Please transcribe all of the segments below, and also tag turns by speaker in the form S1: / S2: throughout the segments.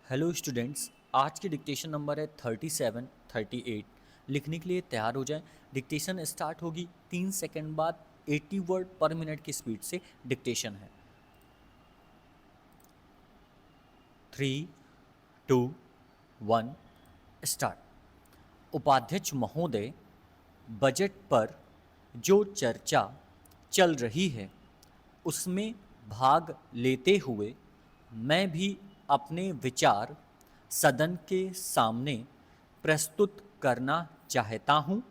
S1: Hello students, आज की dictation number है 3738। लिखने के लिए तैयार हो जाएं। डिक्टेशन स्टार्ट होगी 3 सेकंड बाद। 80 वर्ड पर मिनट की स्पीड से डिक्टेशन है। 3, 2, 1 स्टार्ट। उपाध्यक्ष महोदय, बजट पर जो चर्चा चल रही है उसमें भाग लेते हुए मैं भी अपने विचार सदन के सामने प्रस्तुत करना चाहता हूँ।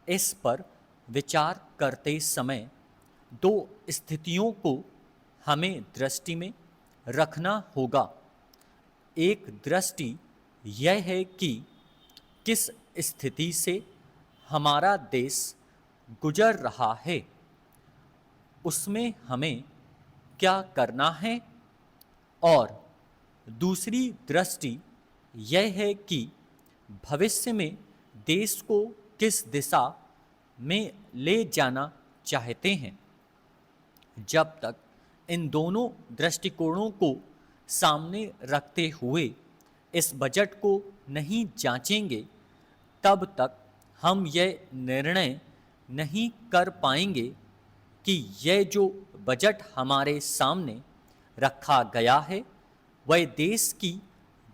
S1: इस पर विचार करते समय दो स्थितियों को हमें दृष्टि में रखना होगा। एक दृष्टि यह है कि किस स्थिति से हमारा देश गुजर रहा है, उसमें हमें क्या करना है, और दूसरी दृष्टि यह है कि भविष्य में देश को किस दिशा में ले जाना चाहते हैं। जब तक इन दोनों दृष्टिकोणों को सामने रखते हुए इस बजट को नहीं जांचेंगे, तब तक हम यह निर्णय नहीं कर पाएंगे कि यह जो बजट हमारे सामने रखा गया है वह देश की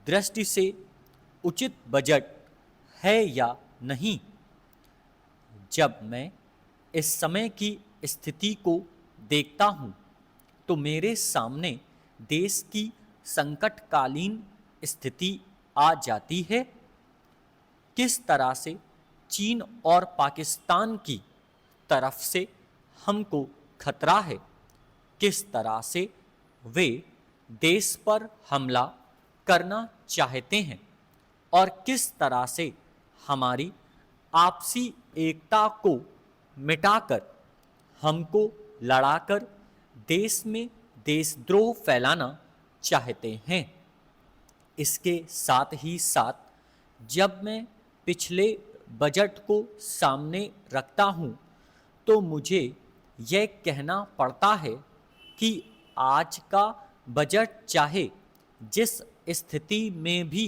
S1: दृष्टि से उचित बजट है या नहीं। जब मैं इस समय की स्थिति को देखता हूँ तो मेरे सामने देश की संकटकालीन स्थिति आ जाती है। किस तरह से चीन और पाकिस्तान की तरफ से हमको खतरा है, किस तरह से वे देश पर हमला करना चाहते हैं, और किस तरह से हमारी आपसी एकता को मिटाकर हमको लड़ाकर देश में देशद्रोह फैलाना चाहते हैं। इसके साथ ही साथ जब मैं पिछले बजट को सामने रखता हूँ तो मुझे यह कहना पड़ता है कि आज का बजट चाहे जिस स्थिति में भी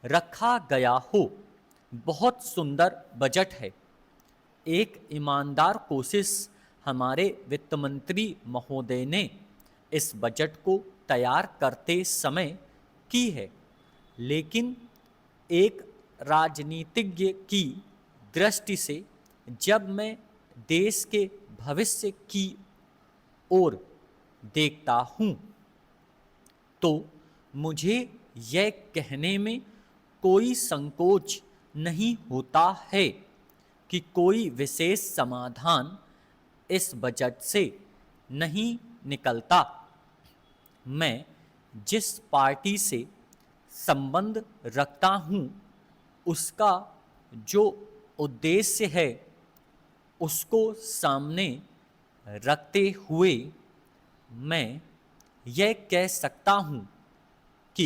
S1: रखा गया हो, बहुत सुंदर बजट है। एक ईमानदार कोशिश हमारे वित्त मंत्री महोदय ने इस बजट को तैयार करते समय की है, लेकिन एक राजनीतिज्ञ की दृष्टि से जब मैं देश के भविष्य की ओर देखता हूँ तो मुझे यह कहने में कोई संकोच नहीं होता है कि कोई विशेष समाधान इस बजट से नहीं निकलता। मैं जिस पार्टी से संबंध रखता हूँ उसका जो उद्देश्य है उसको सामने रखते हुए मैं यह कह सकता हूँ कि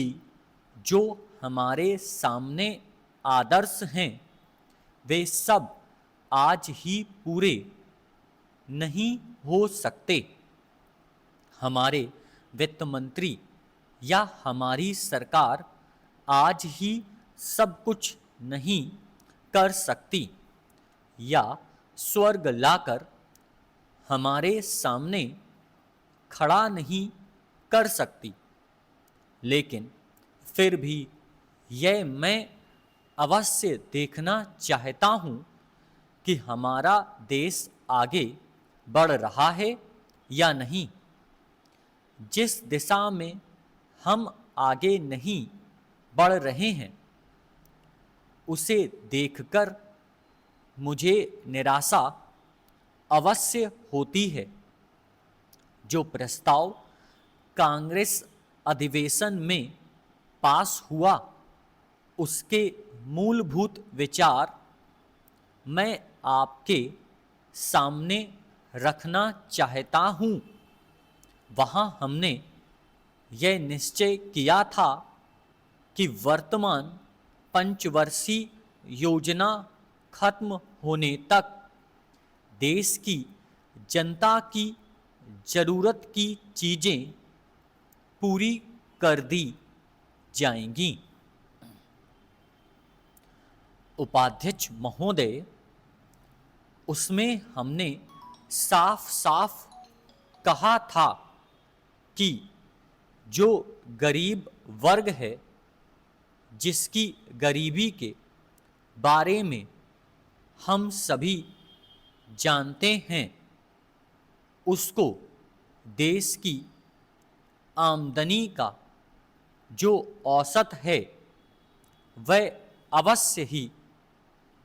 S1: जो हमारे सामने आदर्श हैं वे सब आज ही पूरे नहीं हो सकते। हमारे वित्त मंत्री या हमारी सरकार आज ही सब कुछ नहीं कर सकती या स्वर्ग लाकर हमारे सामने खड़ा नहीं कर सकती, लेकिन फिर भी यह मैं अवश्य देखना चाहता हूँ कि हमारा देश आगे बढ़ रहा है या नहीं। जिस दिशा में हम आगे नहीं बढ़ रहे हैं उसे देखकर मुझे निराशा अवश्य होती है। जो प्रस्ताव कांग्रेस अधिवेशन में पास हुआ उसके मूलभूत विचार मैं आपके सामने रखना चाहता हूँ। वहाँ हमने यह निश्चय किया था कि वर्तमान पंचवर्षीय योजना खत्म होने तक देश की जनता की ज़रूरत की चीज़ें पूरी कर दी जाएंगी। उपाध्यक्ष महोदय, उसमें हमने साफ साफ कहा था कि जो गरीब वर्ग है, जिसकी गरीबी के बारे में हम सभी जानते हैं, उसको देश की आमदनी का जो औसत है वह अवश्य ही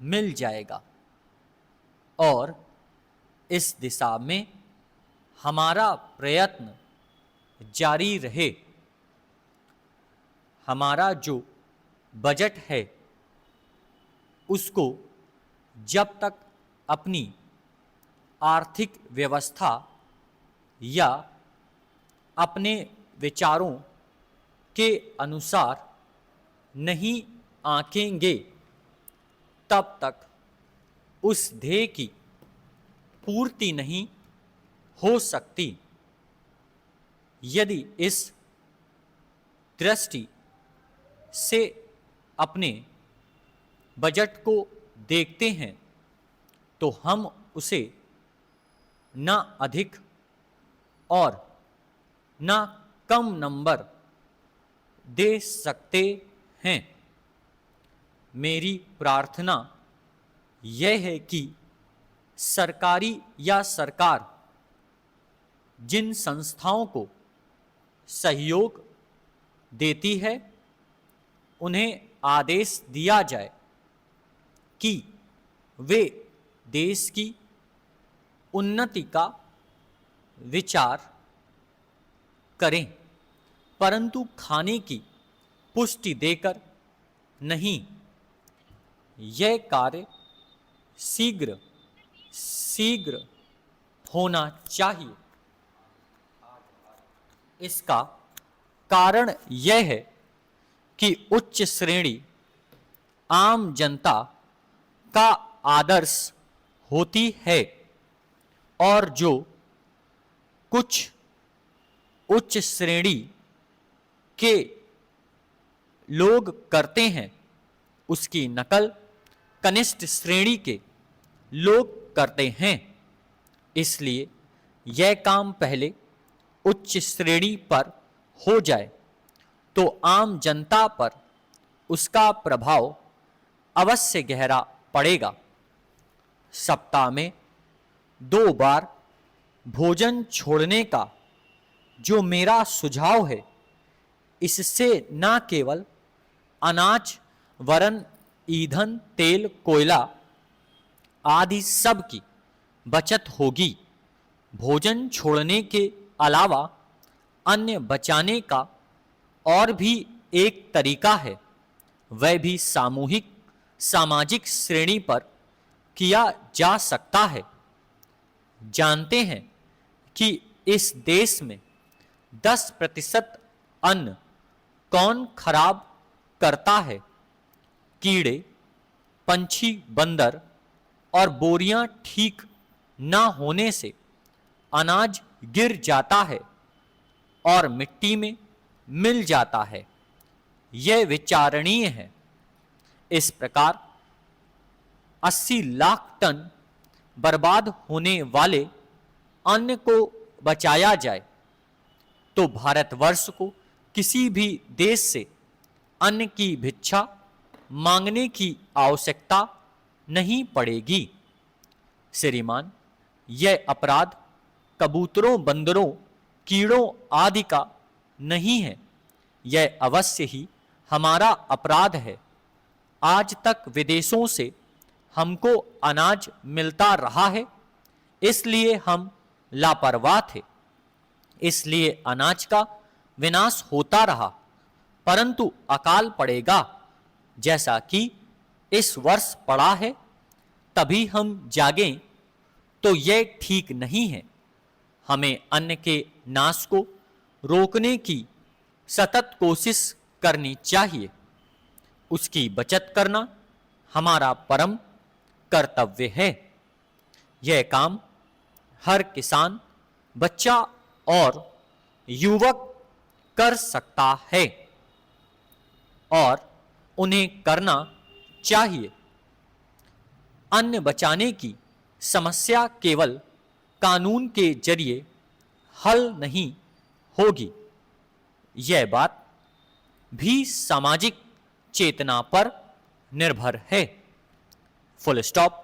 S1: मिल जाएगा और इस दिशा में हमारा प्रयत्न जारी रहे। हमारा जो बजट है उसको जब तक अपनी आर्थिक व्यवस्था या अपने विचारों के अनुसार नहीं आंकेंगे, तब तक उस ध्येय की पूर्ति नहीं हो सकती। यदि इस दृष्टि से अपने बजट को देखते हैं तो हम उसे न अधिक और न कम नंबर दे सकते हैं। मेरी प्रार्थना यह है कि सरकारी या सरकार जिन संस्थाओं को सहयोग देती है उन्हें आदेश दिया जाए कि वे देश की उन्नति का विचार करें, परंतु खाने की पुष्टि देकर नहीं। यह कार्य शीघ्र शीघ्र होना चाहिए। इसका कारण यह है कि उच्च श्रेणी आम जनता का आदर्श होती है और जो कुछ उच्च श्रेणी के लोग करते हैं उसकी नकल कनिष्ठ श्रेणी के लोग करते हैं। इसलिए यह काम पहले उच्च श्रेणी पर हो जाए तो आम जनता पर उसका प्रभाव अवश्य गहरा पड़ेगा। सप्ताह में 2 बार भोजन छोड़ने का जो मेरा सुझाव है, इससे न केवल अनाज वरन ईंधन, तेल, कोयला आदि सब की बचत होगी। भोजन छोड़ने के अलावा अन्य बचाने का और भी एक तरीका है, वह भी सामूहिक सामाजिक श्रेणी पर किया जा सकता है। जानते हैं कि इस देश में 10% अन्न कौन खराब करता है? कीड़े, पंछी, बंदर और बोरियां ठीक न होने से अनाज गिर जाता है और मिट्टी में मिल जाता है। यह विचारणीय है। इस प्रकार 80 लाख टन बर्बाद होने वाले अन्न को बचाया जाए तो भारतवर्ष को किसी भी देश से अन्न की भिक्षा मांगने की आवश्यकता नहीं पड़ेगी। श्रीमान, यह अपराध कबूतरों, बंदरों, कीड़ों आदि का नहीं है, यह अवश्य ही हमारा अपराध है। आज तक विदेशों से हमको अनाज मिलता रहा है, इसलिए हम लापरवाह थे, इसलिए अनाज का विनाश होता रहा। परंतु अकाल पड़ेगा जैसा कि इस वर्ष पड़ा है, तभी हम जागें तो यह ठीक नहीं है। हमें अन्न के नाश को रोकने की सतत कोशिश करनी चाहिए। उसकी बचत करना हमारा परम कर्तव्य है। यह काम हर किसान, बच्चा और युवक कर सकता है। और उन्हें करना चाहिए। अन्य बचाने की समस्या केवल कानून के जरिए हल नहीं होगी, यह बात भी सामाजिक चेतना पर निर्भर है। Full stop.